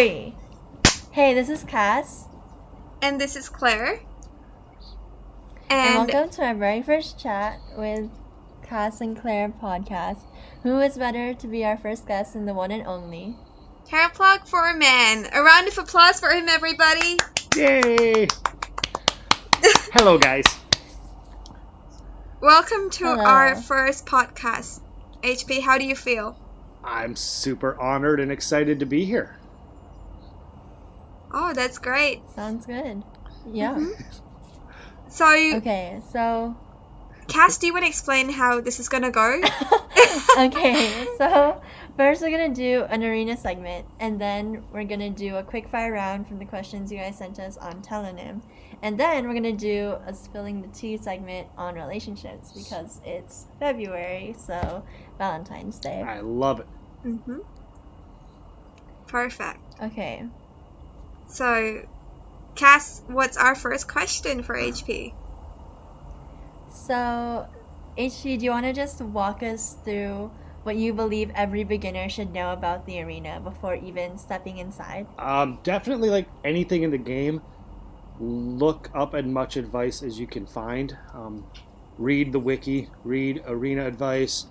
Hey, this is Cass, And this is Claire. and And welcome to our very first chat with Cass and Claire podcast. Who is better to be our first guest than the one and only? hair plug for a man. A round of applause for him, everybody. Yay! Hello, guys. Welcome to Hello. our first podcast. HP, how do you feel? I'm super honored and excited to be here. Oh, that's great. Sounds good. Yeah. So, Okay, so Cass, do you want to explain how this is going to go? so first we're gonna do an arena segment, and then we're gonna do a quick fire round from the questions you guys sent us on Telenym, and then we're gonna do a spilling the tea segment on relationships because it's February, so Valentine's Day. I love it. Perfect. Okay. So, Cass, what's our first question for HP? So, HG, do you want to just walk us through what you believe every beginner should know about the arena before even stepping inside? Definitely, like anything in the game, look up as much advice as you can find. Read the wiki, read arena advice,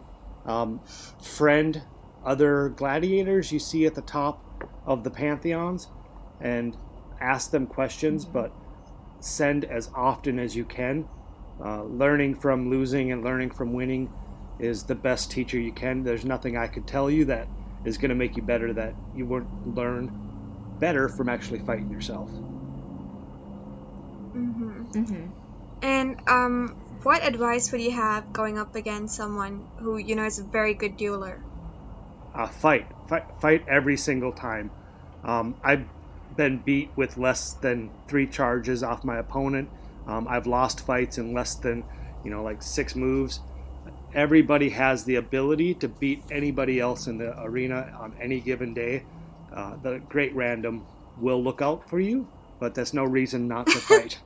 friend other gladiators you see at the top of the pantheons, and ask them questions, but send as often as you can. Learning from losing and learning from winning is the best teacher you can. There's nothing I could tell you that is going to make you better that you won't learn better from actually fighting yourself. And what advice would you have going up against someone who, is a very good dueler? Fight every single time. I've been beat with less than 3 charges off my opponent. I've lost fights in less than, 6 moves. Everybody has the ability to beat anybody else in the arena on any given day. The great random will look out for you, but that's no reason not to fight.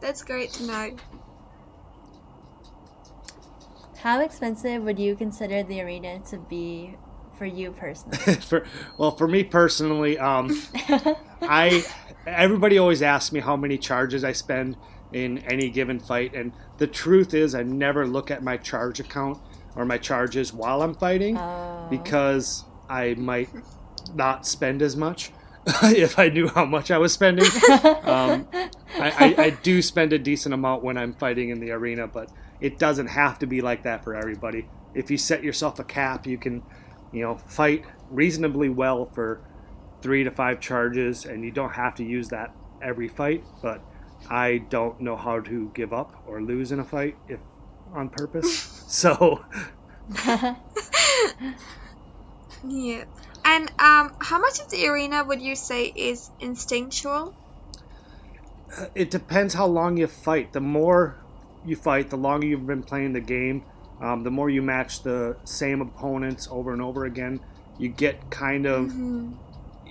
That's great to know. How expensive would you consider the arena to be for you personally? For me personally, everybody always asks me how many charges I spend in any given fight, and the truth is I never look at my charge account or my charges while I'm fighting because I might not spend as much if I knew how much I was spending. I do spend a decent amount when I'm fighting in the arena, but it doesn't have to be like that for everybody. If you set yourself a cap, you can fight reasonably well for 3 to 5 charges, and you don't have to use that every fight. But I don't know how to give up or lose in a fight if on purpose. So Yeah. And how much of the arena would you say is instinctual? it depends how long you fight. The more you fight, the longer you've been playing the game, the more you match the same opponents over and over again, you get kind of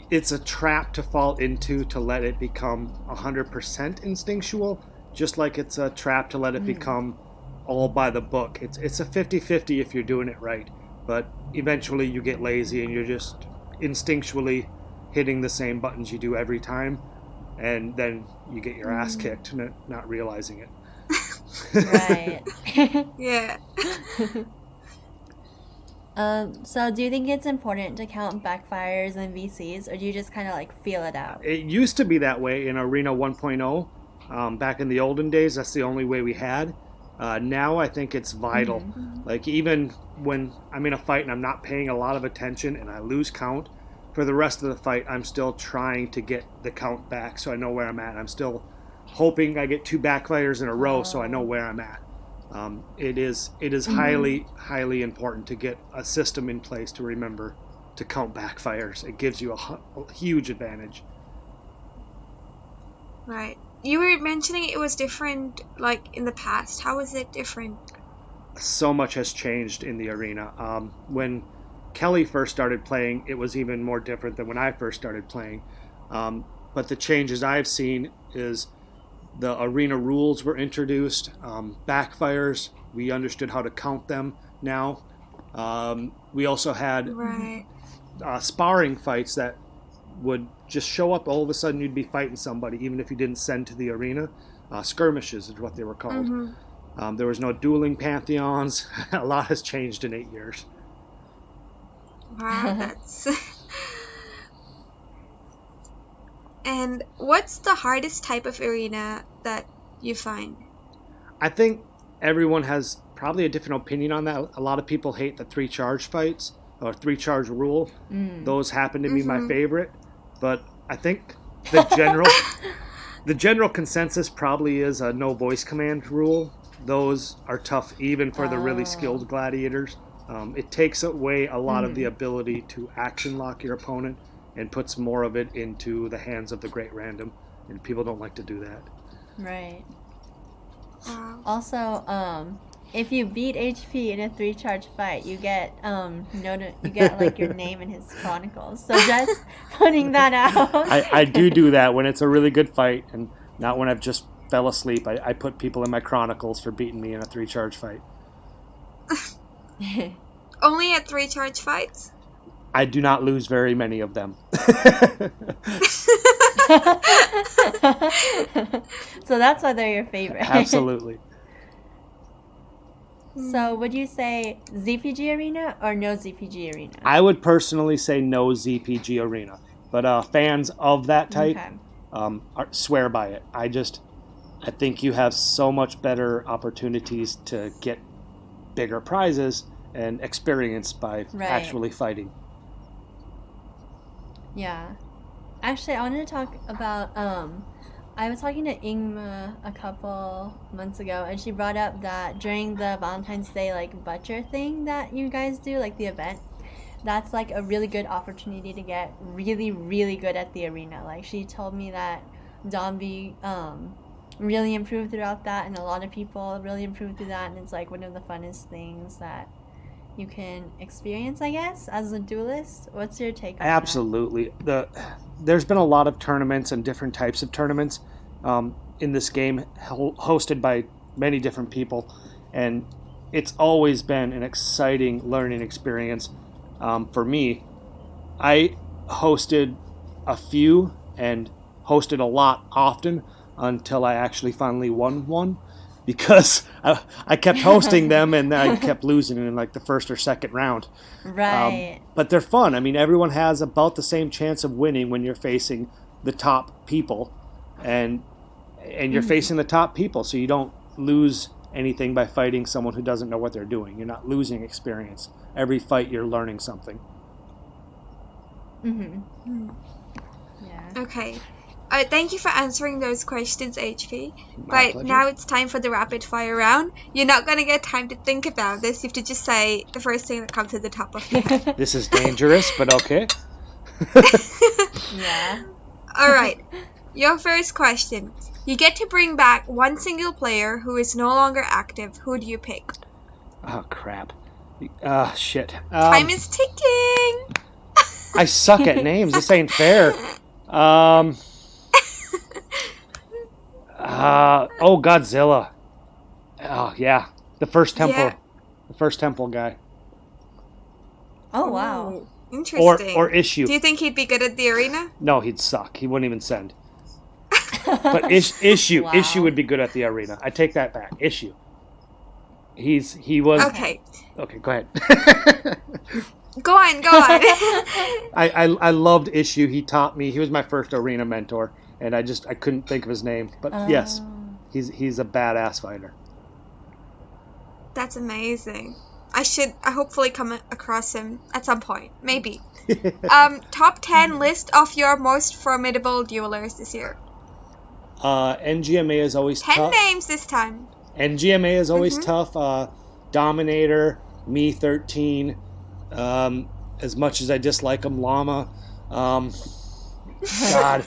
it's a trap to fall into to let it become 100% instinctual, just like it's a trap to let it become all by the book. It's a 50-50 if you're doing it right, but eventually you get lazy and you're just instinctually hitting the same buttons you do every time, and then you get your ass kicked, not realizing it. Right. Yeah. So do you think it's important to count backfires and VCs, or do you just kind of like feel it out? It used to be that way in Arena 1.0. Back in the olden days, that's the only way we had. Now I think it's vital. Like, even when I'm in a fight and I'm not paying a lot of attention and I lose count, for the rest of the fight I'm still trying to get the count back so I know where I'm at. I'm still hoping I get 2 backfires in a row so I know where I'm at. It is highly important to get a system in place to remember to count backfires. It gives you a huge advantage. Right. You were mentioning it was different, like, in the past. How was it different? So much has changed in the arena. When Kelly first started playing, it was even more different than when I first started playing. But the changes I've seen is the arena rules were introduced. Backfires, we understood how to count them now. We also had sparring fights that would just show up. All of a sudden, you'd be fighting somebody, even if you didn't send to the arena. Skirmishes is what they were called. There was no dueling pantheons. A lot has changed in 8 years. Wow, that's... And what's the hardest type of arena that you find? I think everyone has probably a different opinion on that. A lot of people hate the 3 charge fights or 3 charge rule. Those happen to be my favorite, but I think the general consensus probably is a no voice command rule. Those are tough even for the really skilled gladiators. It takes away a lot of the ability to action lock your opponent and puts more of it into the hands of the great random, and people don't like to do that. Right. Wow. Also, if you beat HP in a 3 charge fight, you get you get like your name in his chronicles. So just putting that out. I do that when it's a really good fight, and not when I've just fell asleep. I put people in my chronicles for beating me in a 3 charge fight. Only at 3 charge fights? I do not lose very many of them. So that's why they're your favorite. Absolutely. So would you say ZPG Arena or no ZPG Arena? I would personally say no ZPG Arena, but fans of that type swear by it. I think you have so much better opportunities to get bigger prizes and experience by actually fighting. Yeah. Actually, I wanted to talk about, I was talking to Ingma a couple months ago, and she brought up that during the Valentine's Day, like, butcher thing that you guys do, like, the event, that's, like, a really good opportunity to get really, really good at the arena. Like, she told me that Donby, really improved throughout that, and a lot of people really improved through that, and it's, like, one of the funnest things that you can experience, I guess, as a duelist. What's your take on Absolutely. There's been a lot of tournaments and different types of tournaments in this game, hosted by many different people, and it's always been an exciting learning experience for me. I hosted a few and hosted a lot often until I actually finally won one, because I kept hosting them and I kept losing in like the first or second round. Right. But they're fun. I mean, everyone has about the same chance of winning when you're facing the top people, and you're facing the top people, so you don't lose anything by fighting someone who doesn't know what they're doing. You're not losing experience. Every fight, you're learning something. Yeah. Okay. Thank you for answering those questions, HP. My But pleasure. now it's time for the rapid fire round. You're not going to get time to think about this. You have to just say the first thing that comes to the top of your head. This is dangerous, but okay. Yeah. All right. Your first question. You get to bring back one single player who is no longer active. Who do you pick? Oh, crap. Shit. Time is ticking. I suck at names. This ain't fair. Godzilla. Oh, yeah. The first temple. Yeah. The first temple guy. Oh, wow. Ooh, interesting. Or Issue. Do you think he'd be good at the arena? No, he'd suck. He wouldn't even send. But Issue. Wow. Issue would be good at the arena. I take that back. Issue. He was... Okay. Okay, go ahead. Go on. I loved Issue. He taught me. He was my first arena mentor, and I couldn't think of his name. But yes, he's a badass fighter. That's amazing. I hopefully come across him at some point. Maybe. Top 10 list of your most formidable duelers this year. NGMA is always 10 tough. names this time. NGMA is always tough. Dominator, Me 13. As much as I dislike him, Llama. God,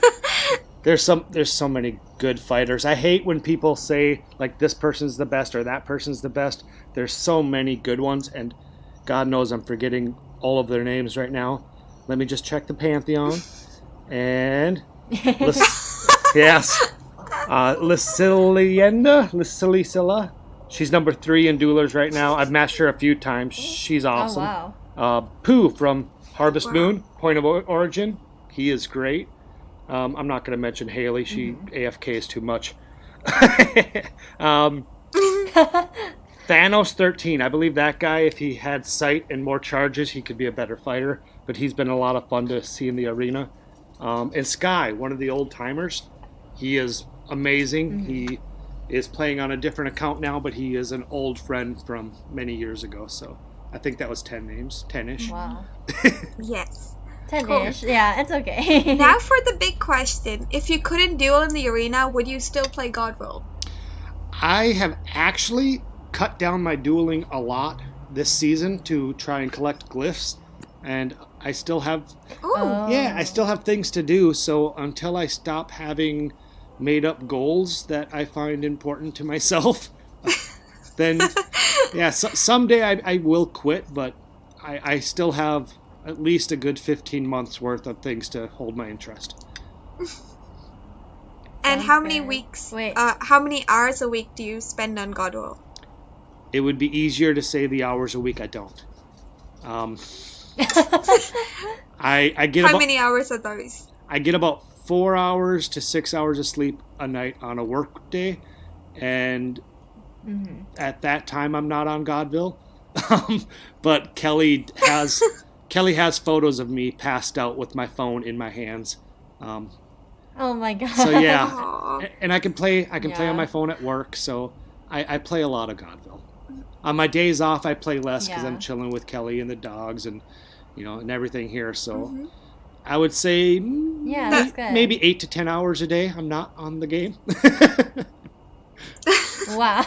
there's so many good fighters. I hate when people say like this person's the best or that person's the best. There's so many good ones, and God knows I'm forgetting all of their names right now. Let me just check the Pantheon. And yes, Lysilia. She's number 3 in Duelers right now. I've matched her a few times. She's awesome. Oh, wow. Pooh from Harvest Wow. Moon, Point of Origin, he is great. I'm not going to mention Haley. She AFKs too much. Thanos 13. I believe that guy, if he had sight and more charges, he could be a better fighter. But he's been a lot of fun to see in the arena. And Sky, one of the old timers, he is amazing. He is playing on a different account now, but he is an old friend from many years ago. So I think that was 10 names, 10-ish. Wow. Yes. 10-ish. Yeah, it's okay. Now for the big question. If you couldn't duel in the arena, would you still play Godville? I have actually cut down my dueling a lot this season to try and collect glyphs, and I still have Ooh. I still have things to do. So until I stop having made up goals that I find important to myself, then someday I will quit. But I still have at least a good 15 months worth of things to hold my interest. And Sounds how many good. weeks? Wait. How many hours a week do you spend on Godville? It would be easier to say the hours a week I don't. I get How about, many hours are those? I get about 4 hours to 6 hours of sleep a night on a work day, and at that time I'm not on Godville. But Kelly has photos of me passed out with my phone in my hands. Oh my god. So yeah, Aw. and I can play on Yeah. my phone at work. So I play a lot of Godville. On my days off, I play less because Yeah. I'm chilling with Kelly and the dogs and and everything here. So I would say Yeah, that's good. maybe 8 to 10 hours a day. I'm not on the game. Wow.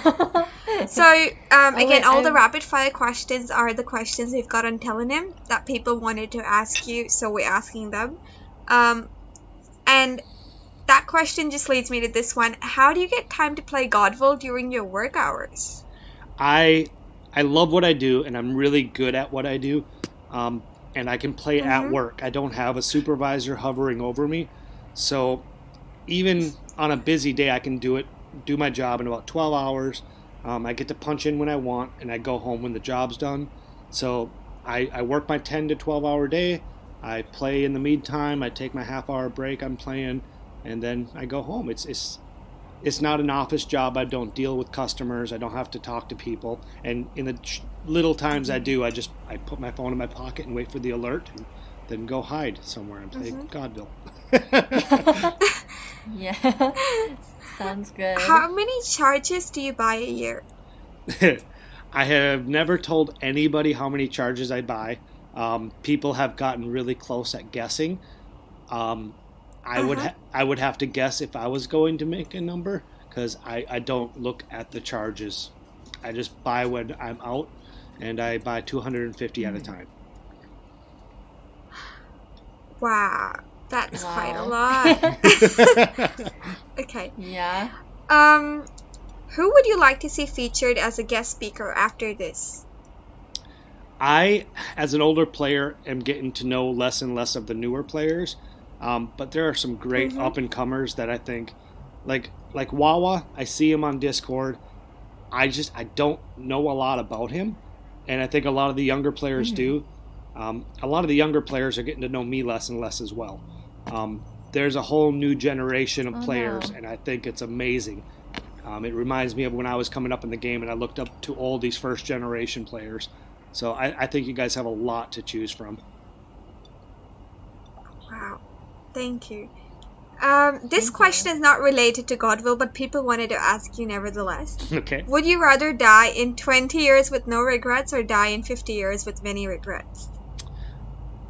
So, again, wait, all the I'm- rapid fire questions are the questions we've got on Telenym that people wanted to ask you, so we're asking them. And that question just leads me to this one. How do you get time to play Godville during your work hours? I love what I do, and I'm really good at what I do. And I can play at work. I don't have a supervisor hovering over me. So even on a busy day, I can do my job in about 12 hours. I get to punch in when I want, and I go home when the job's done. So I work my 10 to 12 hour day. I play in the meantime. I take my half-hour break I'm playing, and then I go home. It's not an office job. I don't deal with customers. I don't have to talk to people. And in the little times I do, I put my phone in my pocket and wait for the alert, and then go hide somewhere and play Godville. Yeah. Sounds good. How many charges do you buy a year? I have never told anybody how many charges I buy. People have gotten really close at guessing. I would have to guess if I was going to make a number, because I don't look at the charges. I just buy when I'm out, and I buy 250 at a time. Wow, that's quite a Wow. lot. Okay. Yeah. Who would you like to see featured as a guest speaker after this? I, as an older player, am getting to know less and less of the newer players. But there are some great up-and-comers that I think, like Wawa, I see him on Discord. I don't know a lot about him, and I think a lot of the younger players do. A lot of the younger players are getting to know me less and less as well. There's a whole new generation of players, and I think it's amazing. It reminds me of when I was coming up in the game, and I looked up to all these first-generation players. So I think you guys have a lot to choose from. Wow, thank you. This question is not related to Godville, but people wanted to ask you nevertheless. Okay. Would you rather die in 20 years with no regrets or die in 50 years with many regrets?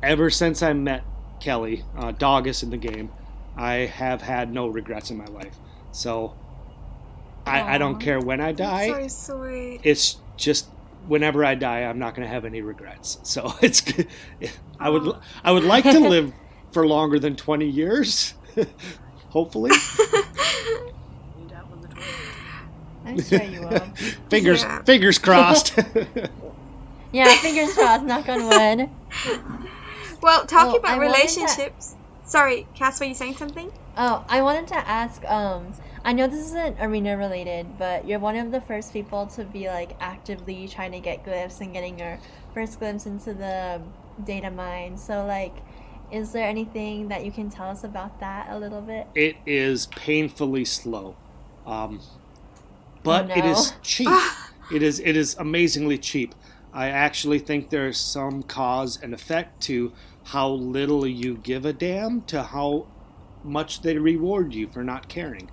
Ever since I met Kelly, Doggus in the game, I have had no regrets in my life. So I don't care when I die. That's so sweet. It's just whenever I die, I'm not going to have any regrets. So it's good. I would like to live for longer than 20 years, hopefully. I'm sure you will. Fingers crossed. Yeah, fingers crossed, knock on wood. Well, talking Oh, about I wanted to- relationships. Sorry, Cass, were you saying something? Oh, I wanted to ask, I know this isn't arena related, but you're one of the first people to be like actively trying to get glyphs and getting your first glimpse into the data mine. So like, is there anything that you can tell us about that a little bit? It is painfully slow, but Oh, it no. is cheap. It is amazingly cheap. I actually think there's some cause and effect to how little you give a damn to how much they reward you for not caring.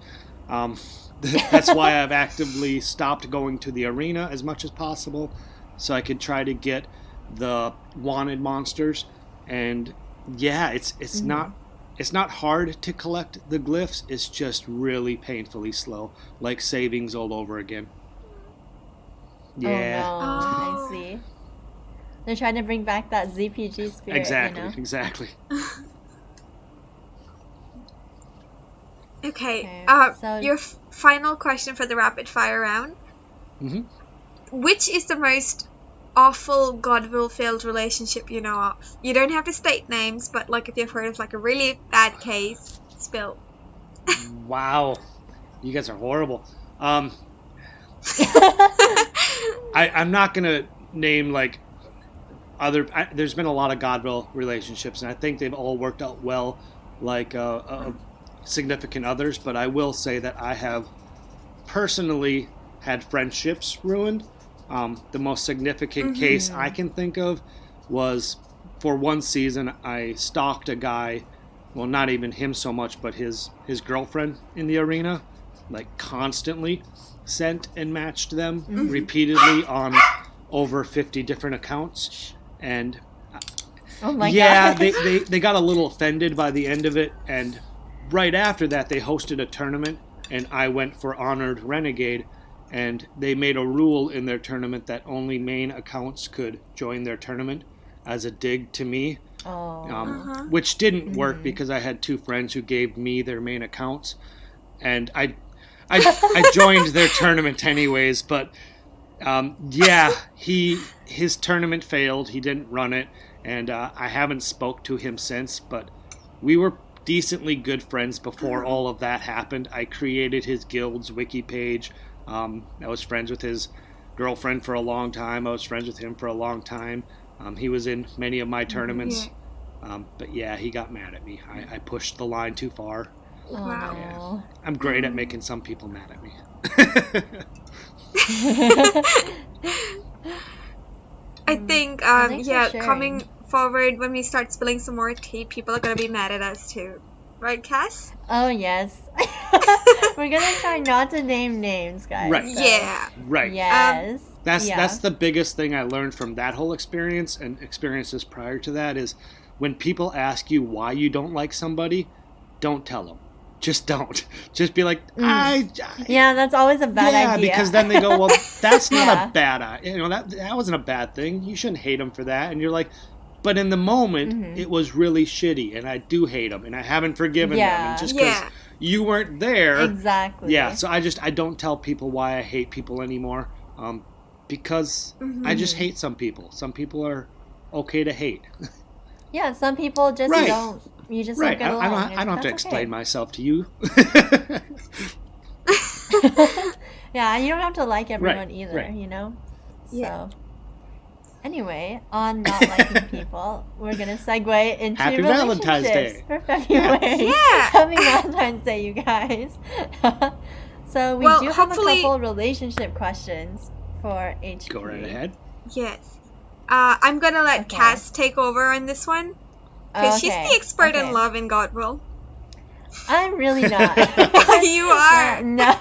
That's why I've actively stopped going to the arena as much as possible, so I could try to get the wanted monsters. And yeah, it's not hard to collect the glyphs. It's just really painfully slow, like savings all over again. Yeah. Oh no, Oh. I see. They're trying to bring back that ZPG spirit, Exactly, you know? exactly. Okay. Okay, so- Your final question for the rapid fire round. hmm Which is the most awful Godville failed relationship you know of? You don't have to state names, but like if you've heard of like a really bad case, spill. Wow, you guys are horrible. I'm not gonna name like there's been a lot of Godville relationships, and I think they've all worked out well, like significant others. But I will say that I have personally had friendships ruined. The most significant case I can think of was for one season I stalked a guy, well, not even him so much, but his girlfriend in the arena, like constantly sent and matched them repeatedly on over 50 different accounts. And Oh my yeah, god. they got a little offended by the end of it, and right after that they hosted a tournament, and I went for Honored Renegade, and they made a rule in their tournament that only main accounts could join their tournament as a dig to me, Oh. which didn't work because I had two friends who gave me their main accounts, and I joined their tournament anyways, but yeah, his tournament failed. He didn't run it, and I haven't spoke to him since, but we were decently good friends before all of that happened. I created his guild's wiki page. I was friends with his girlfriend for a long time. I was friends with him for a long time. He was in many of my tournaments. But yeah, he got mad at me. I pushed the line too far. Oh. Yeah. I'm great at making some people mad at me. I think, Thanks for yeah, sharing. coming forward, when we start spilling some more tea, people are gonna be mad at us too. Right, Cass? Oh yes. We're gonna try not to name names, guys. Right. so- Yeah. Right. Yes. That's the biggest thing I learned from that whole experience and experiences prior to that is when people ask you why you don't like somebody, don't tell them. Just don't. Just be like, Yeah, that's always a bad yeah, idea. because then they go, well, that's not Yeah. a bad, that wasn't a bad thing. You shouldn't hate them for that. And you're like, but in the moment, it was really shitty, and I do hate them, and I haven't forgiven them. Yeah. And just because Yeah. you weren't there, Exactly. yeah. So I don't tell people why I hate people anymore, because I just hate some people. Some people are okay to hate. Yeah, some people just Right. don't. You just Right. don't get along. I don't have to That's explain okay. myself to you. Yeah, you don't have to like everyone Right, either, right. you know? Yeah. So, anyway, on not liking people, we're going to segue into Happy Valentine's relationships Day. for February. Yeah. Happy Valentine's Day, you guys. So, we Well, do have a hopefully- couple relationship questions for HP. Go right ahead. Yes. I'm gonna let Okay. Cass take over on this one, because she's Okay, the expert okay. in love in Godville. I'm really not. You are. No.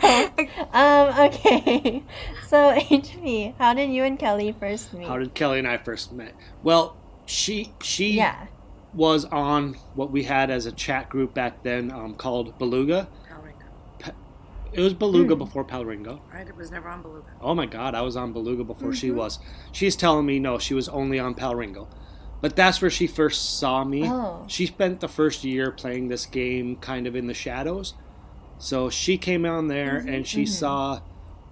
Okay. So, HP, how did you and Kelly first meet? How did Kelly and I first met? Well, she Yeah. was on what we had as a chat group back then called Beluga. Palringo. It was Beluga before Palringo. Right? It was never on Beluga. Oh my god, I was on Beluga before she was. She's telling me no, she was only on Palringo. But that's where she first saw me. Oh. She spent the first year playing this game kind of in the shadows. So she came on there and she saw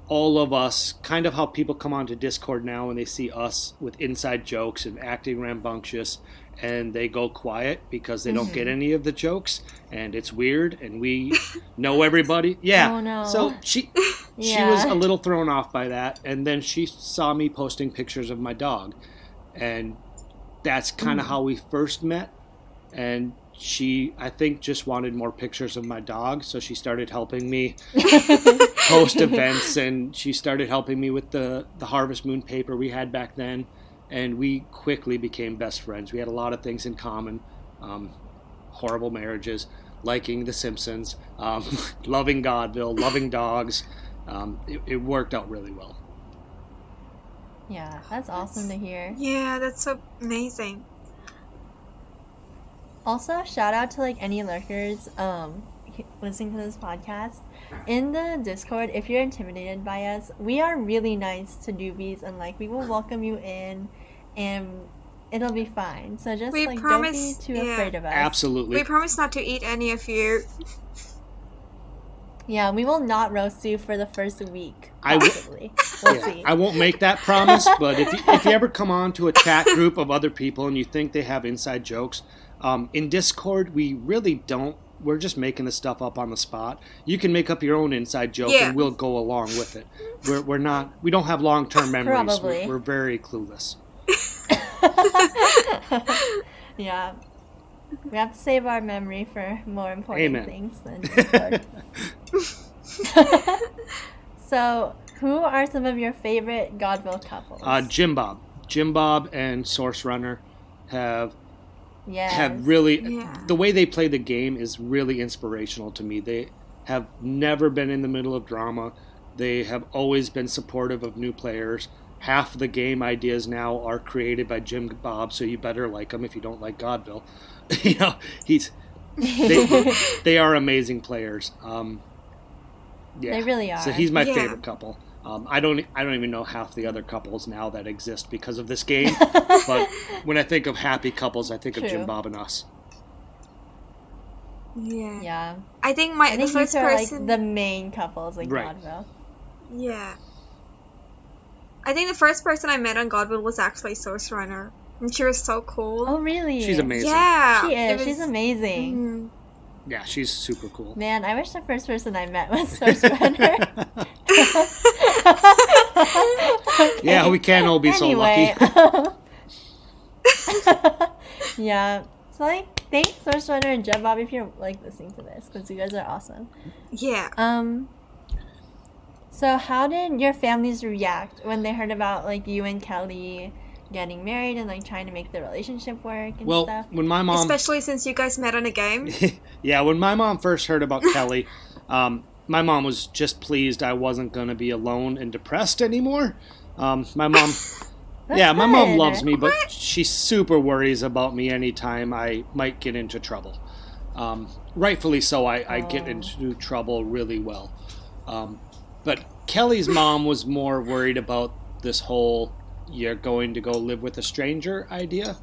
all of us, kind of how people come onto Discord now when they see us with inside jokes and acting rambunctious, and they go quiet because they don't get any of the jokes, and it's weird, and we know everybody. Yeah. Oh, no. So she was Yeah. a little thrown off by that, and then she saw me posting pictures of my dog, and that's kind of how we first met. And she, I think, just wanted more pictures of my dog, so she started helping me host events, and she started helping me with the Harvest Moon paper we had back then, and we quickly became best friends. We had a lot of things in common, horrible marriages, liking The Simpsons, loving Godville, loving dogs. It worked out really well. Yeah, that's awesome to hear. Yeah, that's so amazing. Also, shout out to like any lurkers listening to this podcast. In the Discord, if you're intimidated by us, we are really nice to newbies, and like we will welcome you in, and it'll be fine. So just We like promise- don't be too yeah. afraid of us. Absolutely. We promise not to eat any of you. Yeah, we will not roast you for the first week. I w- Possibly. We'll Yeah, see. I won't make that promise, but if you ever come on to a chat group of other people and you think they have inside jokes, in Discord, we really don't. We're just making the stuff up on the spot. You can make up your own inside joke, Yeah. and we'll go along with it. We're not. We don't have long-term memories. Probably. We're very clueless. Yeah. We have to save our memory for more important Amen. things than Discord. So, who are some of your favorite Godville couples? Jim Bob and Source Runner have Yes. really Yeah. the way they play the game is really inspirational to me. They have never been in the middle of drama. They have always been supportive of new players. Half the game ideas now are created by Jim Bob, so you better like him if you don't like Godville. They are amazing players. Yeah. They really are. So he's my Yeah. favorite couple. I don't even know half the other couples now that exist because of this game. But when I think of happy couples, I think of True. Jim Bob and us. Yeah. Yeah. I think I the think first these are person. like the main couples like Right. Godville. Yeah. I think the first person I met on Godville was actually Source Runner. And she was so cool. Oh, really? She's amazing. Yeah. She it is. She's was- amazing. Mhm. Yeah, she's super cool. Man, I wish the first person I met was Source Runner. Yeah, we can't all be so lucky. Yeah. So, like, thanks, Source Runner and Jeb Bob, if you're, like, listening to this, because you guys are awesome. Yeah. So how did your families react when they heard about, like, you and Kelly getting married and, like, trying to make the relationship work and Well, stuff? when my mom Especially since you guys met on a game. yeah, when my mom first heard about Kelly, my mom was just pleased I wasn't going to be alone and depressed anymore. My mom That's my mom good. loves me, but she super worries about me anytime I might get into trouble. Rightfully so, I get into trouble really well. But Kelly's mom was more worried about this whole you're going to go live with a stranger idea.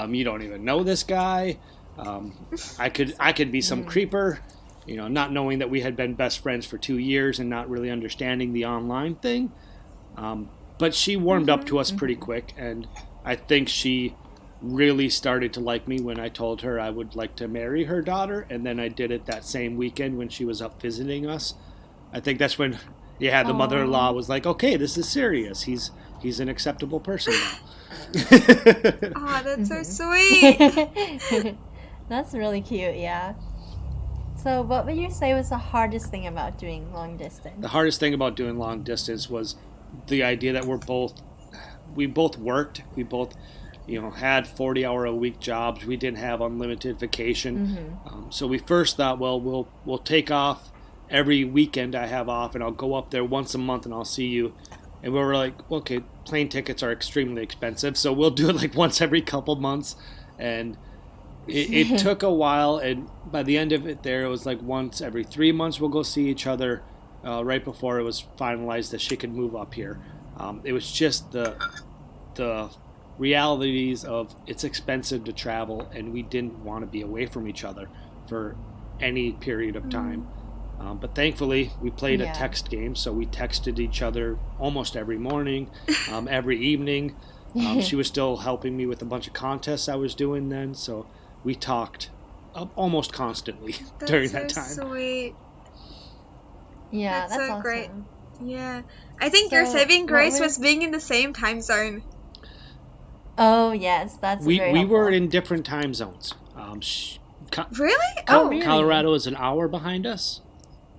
You don't even know this guy. I could be some creeper, not knowing that we had been best friends for 2 years and not really understanding the online thing. But she warmed up to us pretty quick, and I think she really started to like me when I told her I would like to marry her daughter, and then I did it that same weekend when she was up visiting us. I think that's when, the mother-in-law was like, okay, this is serious. He's an acceptable person now. Oh, that's so sweet. That's really cute, yeah. So what would you say was the hardest thing about doing long distance? The hardest thing about doing long distance was the idea that we both worked. We both, had 40-hour-a-week jobs. We didn't have unlimited vacation. So we first thought, well, we'll take off every weekend I have off, and I'll go up there once a month and I'll see you. And we were like, okay, plane tickets are extremely expensive, so we'll do it like once every couple months. And it took a while, and by the end of it there, it was like once every 3 months we'll go see each other, right before it was finalized that she could move up here. It was just the realities of it's expensive to travel, and we didn't want to be away from each other for any period of time. But thankfully, we played a text game, so we texted each other almost every morning, every evening. She was still helping me with a bunch of contests I was doing then, so we talked almost constantly during that time. That's so sweet. Yeah, That's that's so awesome. great. Yeah. I think your So, saving what grace would- was being in the same time zone. Oh yes, that's We very we helpful. were in different time zones. Really? Oh, really? Colorado is an hour behind us.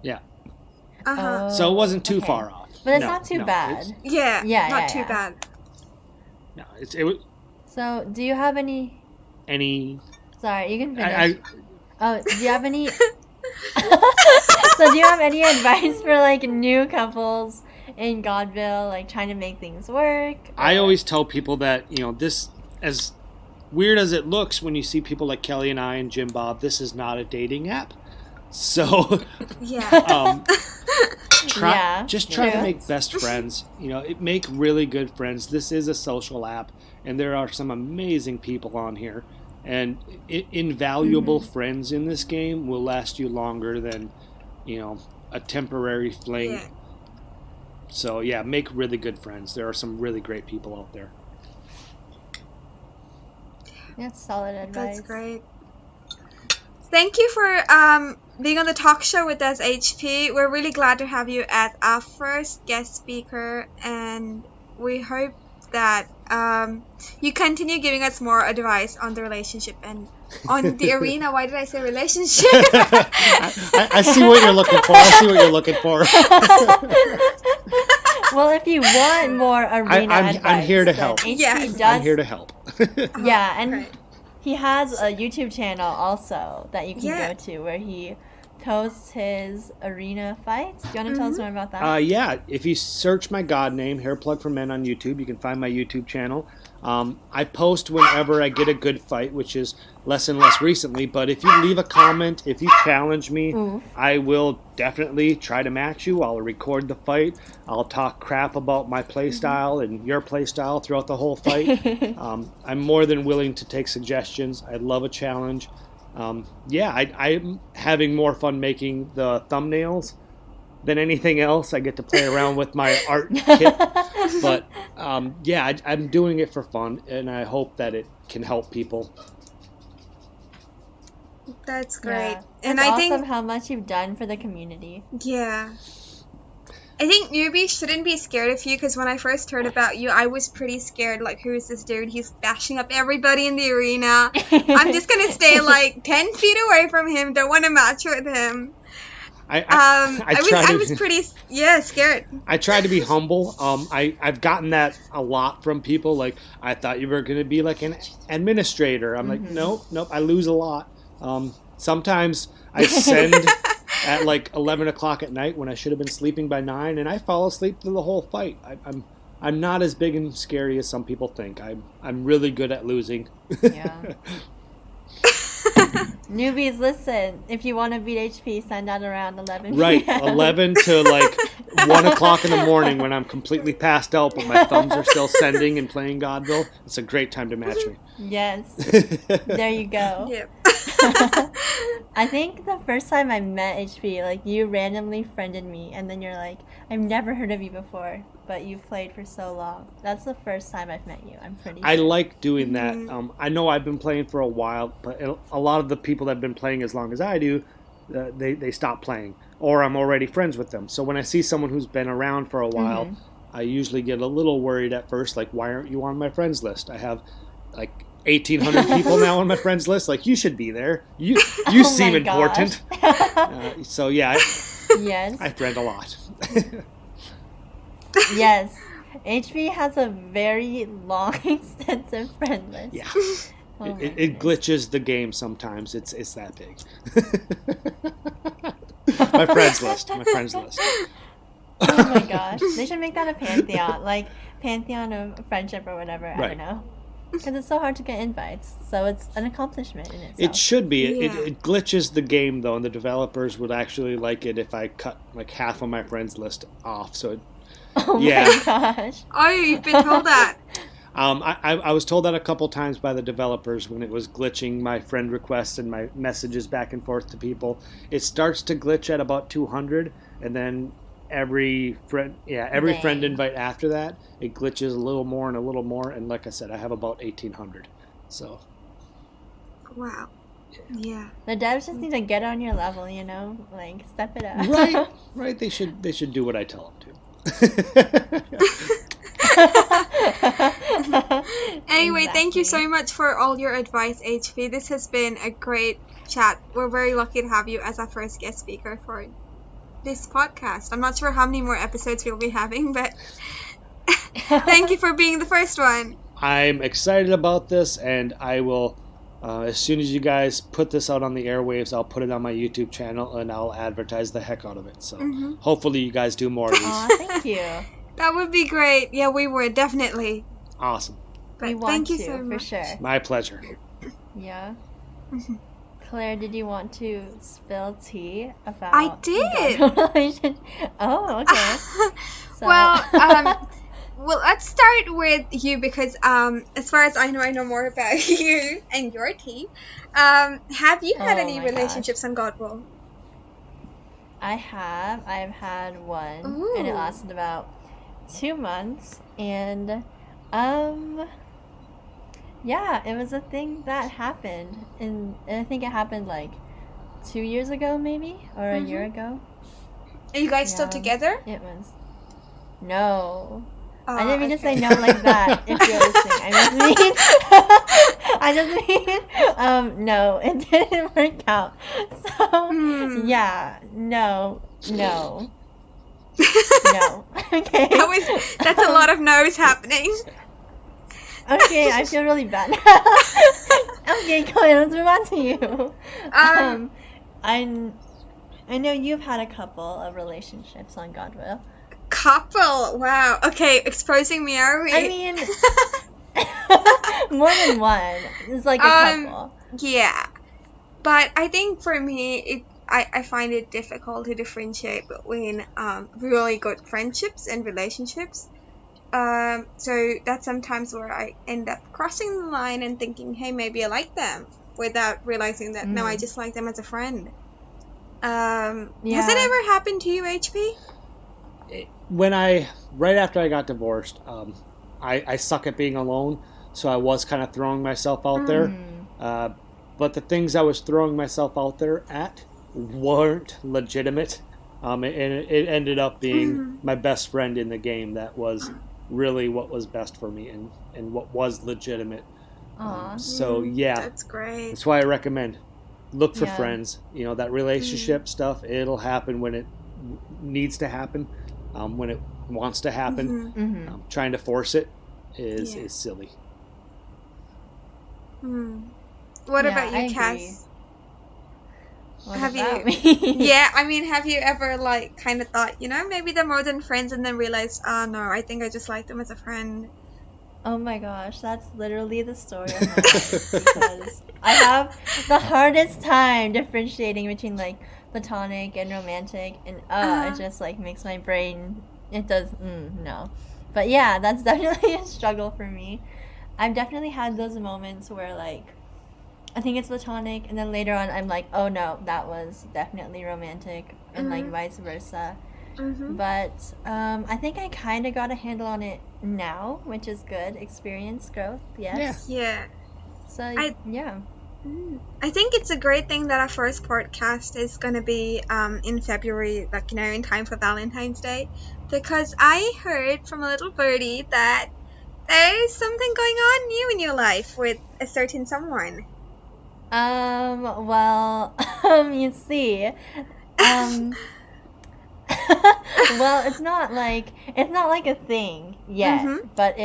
Yeah. Uh-huh. So it wasn't too okay. far off. But it's No, not too no, bad. Yeah, Yeah, not yeah, too yeah. bad. No, it was So, do you have any? any. Sorry, you can finish. I Oh, do you have any? So, do you have any advice for like new couples in Godville, like trying to make things work? I or- always tell people that this, as weird as it looks when you see people like Kelly and I and Jim Bob, this is not a dating app. So Yeah. try Yeah, just try to true. make best friends. Make really good friends. This is a social app, and there are some amazing people on here. And invaluable friends in this game will last you longer than, a temporary fling. Yeah. So yeah, make really good friends. There are some really great people out there. That's solid advice. That's great. Thank you for being on the talk show with us, HP. We're really glad to have you as our first guest speaker, and we hope that you continue giving us more advice on the relationship and on the arena. Why did I say relationship? I see what you're looking for. I see what you're looking for. Well, if you want more arena advice, I'm here to then help. HP Yes. does. I'm here to help. Yeah, and Right. he has a YouTube channel also that you can Yeah. go to where he posts his arena fights. Do you want to tell us more about that? Yeah, if you search my god name, Hair Plug for Men, on YouTube, you can find my YouTube channel. I post whenever I get a good fight, which is less and less recently. But if you leave a comment, if you challenge me, Oof. I will definitely try to match you. I'll record the fight. I'll talk crap about my play style and your play style throughout the whole fight. I'm more than willing to take suggestions. I love a challenge. I'm having more fun making the thumbnails than anything else. I get to play around with my art kit. But I'm doing it for fun, and I hope that it can help people. That's great. Yeah. And It's I awesome think, how much you've done for the community. yeah. I think newbies shouldn't be scared of you, because when I first heard about you, I was pretty scared. Like, who is this dude? He's bashing up everybody in the arena. I'm just gonna stay like 10 feet away from him. Don't want to match with him. I was pretty scared. I try to be humble. I've gotten that a lot from people. Like, I thought you were going to be like an administrator. I'm like, nope. I lose a lot. Sometimes I send at like 11 o'clock at night when I should have been sleeping by 9, and I fall asleep through the whole fight. I'm not as big and scary as some people think. I'm really good at losing. Yeah. Newbies, listen. If you want to beat HP, send out around 11 Right, p.m. 11 to like 1 o'clock in the morning when I'm completely passed out, but my thumbs are still sending and playing Godville. It's a great time to match me. Yes. There you go. Yep. I think the first time I met HP, like, you randomly friended me, and then you're like, I've never heard of you before, but you've played for so long. That's the first time I've met you. I'm pretty I sure. like doing that. I know I've been playing for a while, but a lot of the people that have been playing as long as I do, they stop playing, or I'm already friends with them. So when I see someone who's been around for a while, I usually get a little worried at first, like, why aren't you on my friends list? I have like 1,800 people now on my friends list. Like, you should be there. You Oh seem my important. gosh. So yeah, Yes. I friend a lot. Yes. HP has a very long, extensive friend list. Yeah. Oh my It goodness. glitches the game sometimes. It's that big. My friends list. Oh my gosh. They should make that a pantheon. Like, pantheon of friendship or whatever. I Right. don't know. Because it's so hard to get invites. So it's an accomplishment in itself. It should be. Yeah. It glitches the game, though, and the developers would actually like it if I cut like half of my friends list off. So, Oh Yeah. my gosh. Oh, you've been told that. I was told that a couple times by the developers when it was glitching my friend requests and my messages back and forth to people. It starts to glitch at about 200, and then every friend Dang. invite after that, it glitches a little more and a little more. And like I said, I have about 1,800. So Wow. Yeah. The devs just need to get on your level, you know? Like, step it up. right. They should do what I tell them to. Anyway, thank you Exactly. so much for all your advice, HP. This has been a great chat. We're very lucky to have you as our first guest speaker for this podcast. I'm not sure how many more episodes we'll be having, but thank you for being the first one. I'm excited about this, and I will, as soon as you guys put this out on the airwaves, I'll put it on my YouTube channel, and I'll advertise the heck out of it. So hopefully you guys do more of these. Aw, thank you. That would be great. Yeah, we would, definitely. Awesome. But We want thank you to, so for much. sure. My pleasure. Yeah. Claire, did you want to spill tea about? I did. Godville? Oh, okay. So, Well, let's start with you because, as far as I know more about you and your tea. Have you had Oh any my relationships on Godville? I've had one, and it Ooh. lasted about 2 months, and yeah, it was a thing that happened, and I think it happened like 2 years ago, maybe, or a year ago. Are you guys still Yeah. together? It was. No. Oh, I didn't mean to okay. say no like that, if you're listening. I just mean, no, it didn't work out. So, yeah, no. No. Okay. That's a lot of no's happening. Okay, I feel really bad. Okay, go ahead, let's move on to you. I know you've had a couple of relationships on Godville. Couple. Wow. Okay, exposing me, are we? I mean, more than one. It's like a couple. Yeah. But I think for me, I find it difficult to differentiate between really good friendships and relationships. So that's sometimes where I end up crossing the line and thinking, hey, maybe I like them, without realizing that, no, I just like them as a friend. Has it ever happened to you, HP? Right after I got divorced, I suck at being alone, so I was kind of throwing myself out there. But the things I was throwing myself out there at weren't legitimate. It ended up being my best friend in the game that was really what was best for me and what was legitimate. So yeah, That's great. that's why I recommend look for Yeah. friends. That relationship stuff, it'll happen when it needs to happen, when it wants to happen. Trying to force it is silly. What Yeah, about you, I agree. Cass? What Have about you? me? Yeah, I mean, have you ever kind of thought, maybe they're more than friends, and then realized, oh no, I think I just like them as a friend. Oh my gosh, that's literally the story of my life, because I have the hardest time differentiating between platonic and romantic, and it just makes my brain, it does no. But yeah, that's definitely a struggle for me. I've definitely had those moments where I think it's platonic, and then later on I'm like, oh no, that was definitely romantic, and vice versa. But I think I kind of got a handle on it now, which is good. Experience, growth, yes. Yeah. So, yeah. I think it's a great thing that our first podcast is going to be in February, in time for Valentine's Day, because I heard from a little birdie that there's something going on new in your life with a certain someone. Well, you see, well, it's not like a thing yet, but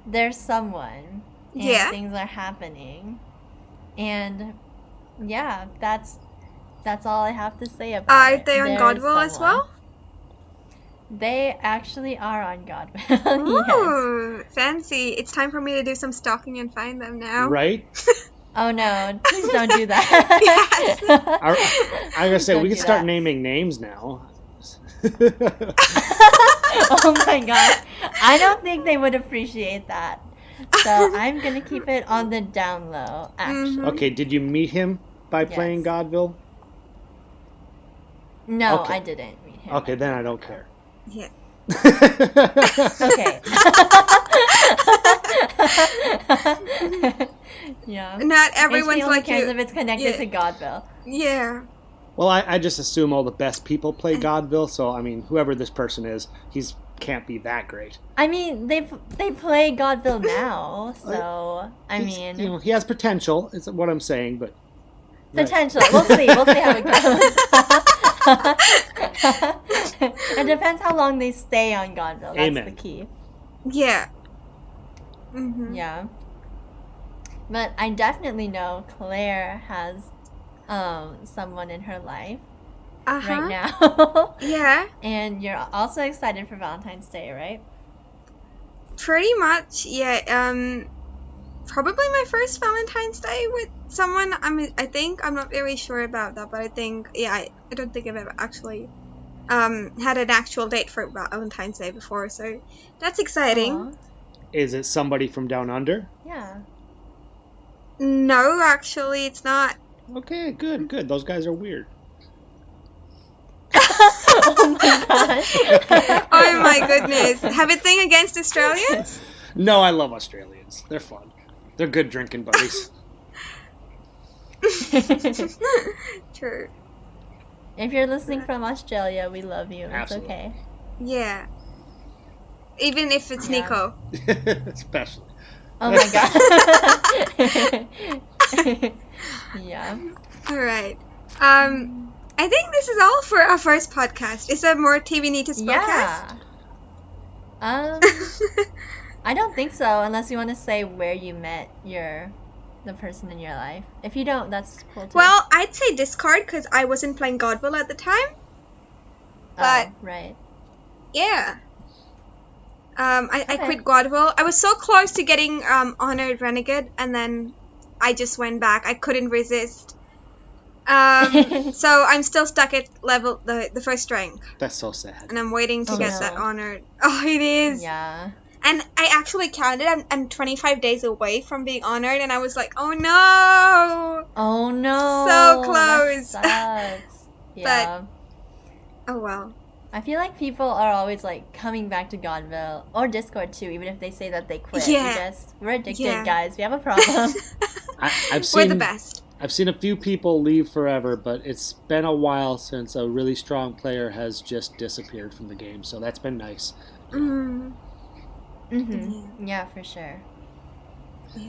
there's someone, and things are happening, and yeah, that's all I have to say about Are it. they on There's Godville as someone. well? They actually are on Godville. Yes. Ooh, fancy. It's time for me to do some stalking and find them now. Right? Oh no, please don't do that. I gotta say, Don't we can do start that. naming names now. Oh my gosh. I don't think they would appreciate that. So I'm gonna keep it on the down low, actually. Okay, did you meet him by Yes. playing Godville? No, Okay. I didn't meet him. Okay, then I don't care. Yeah. Okay. Yeah. Not everyone's HP only like cares you. if it's connected Yeah. to Godville. Yeah. Well, I just assume all the best people play Godville, so I mean, whoever this person is, he's can't be that great. I mean, they play Godville now, so I mean, He has potential. Is what I'm saying, but potential. We'll see. We'll see how it goes. It depends how long they stay on Godville. That's Amen. the key. Yeah. Mm-hmm. Yeah. But I definitely know Claire has someone in her life right now. Yeah. And you're also excited for Valentine's Day, right? Pretty much, yeah. Probably my first Valentine's Day with someone. I think I'm not very sure about that, but I think, yeah, I don't think I've ever actually had an actual date for Valentine's Day before, so that's exciting. Aw. is it somebody from down under? Yeah. No, actually, it's not. Okay, good. Those guys are weird. Oh my gosh. Oh my goodness. Have a thing against Australians? No, I love Australians. They're fun. They're good drinking buddies. True. If you're listening from Australia, we love you. Absolutely. It's okay. Yeah. Even if it's Yeah. Nico. Especially. Oh my god. Yeah. Alright. I think this is all for our first podcast. Is there more TV Need to Yeah. I don't think so, unless you want to say where you met the person in your life. If you don't, that's cool too. Well, I'd say Discord because I wasn't playing Godville at the time. but- oh, right. Yeah. I Okay. quit Godville. I was so close to getting Honored Renegade, and then I just went back. I couldn't resist. So I'm still stuck at level the first rank, That's so sad. and I'm waiting to Oh, get no. that Honored. Oh, it is. Yeah. And I actually counted. I'm 25 days away from being honored, and I was like, oh no! Oh no. So close. That sucks. Yeah. Oh well. I feel like people are always like coming back to Godville or Discord too, even if they say that they quit. Yeah. We're addicted, Yeah. guys. We have a problem. I've We're seen the best. I've seen a few people leave forever, but it's been a while since a really strong player has just disappeared from the game. So that's been nice. Mm. Yeah, for sure. Yeah.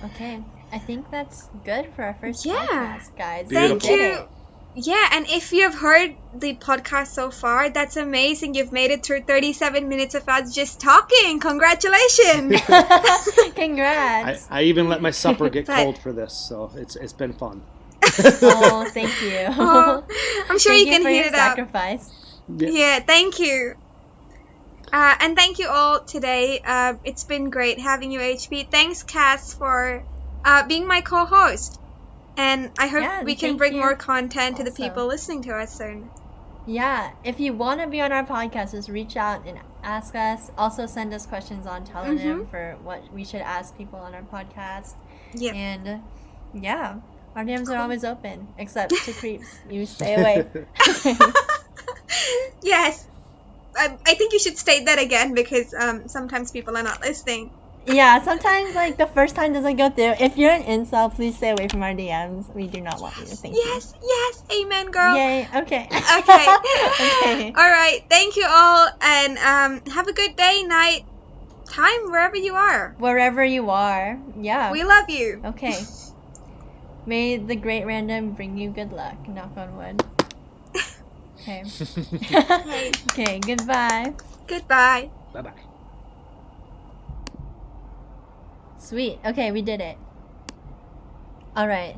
Okay, I think that's good for our first Yeah. podcast, guys. Beautiful. Thank We did you. it. Yeah, and if you've heard the podcast so far, that's amazing. You've made it through 37 minutes of us just talking. Congratulations! Congrats. I even let my supper get But- cold for this, so it's been fun. Oh, thank you. Oh, I'm sure Thank you can for heat your it up. sacrifice. Yeah, thank you. And thank you all today. It's been great having you, HP. Thanks, Cass, for being my co-host. And I hope Yeah, we can thank bring you more content to the also. people listening to us soon. Yeah, if you want to be on our podcast, just reach out and ask us. Also, send us questions on Telegram for what we should ask people on our podcast. Yeah. And yeah, our DMs are always open, except to creeps. You stay away. Yes. I think you should state that again because sometimes people are not listening. Yeah, sometimes like the first time doesn't go through. If you're an incel, please stay away from our DMs. We do not want you to think. Yes, amen, girl. Yay. Okay. Okay. Okay. All right. Thank you all, and have a good day, night, time, wherever you are. Wherever you are. Yeah. We love you. Okay. May the great random bring you good luck. Knock on wood. Okay. Okay. Okay. Goodbye. Goodbye. Bye-bye. Sweet. Okay, we did it. All right.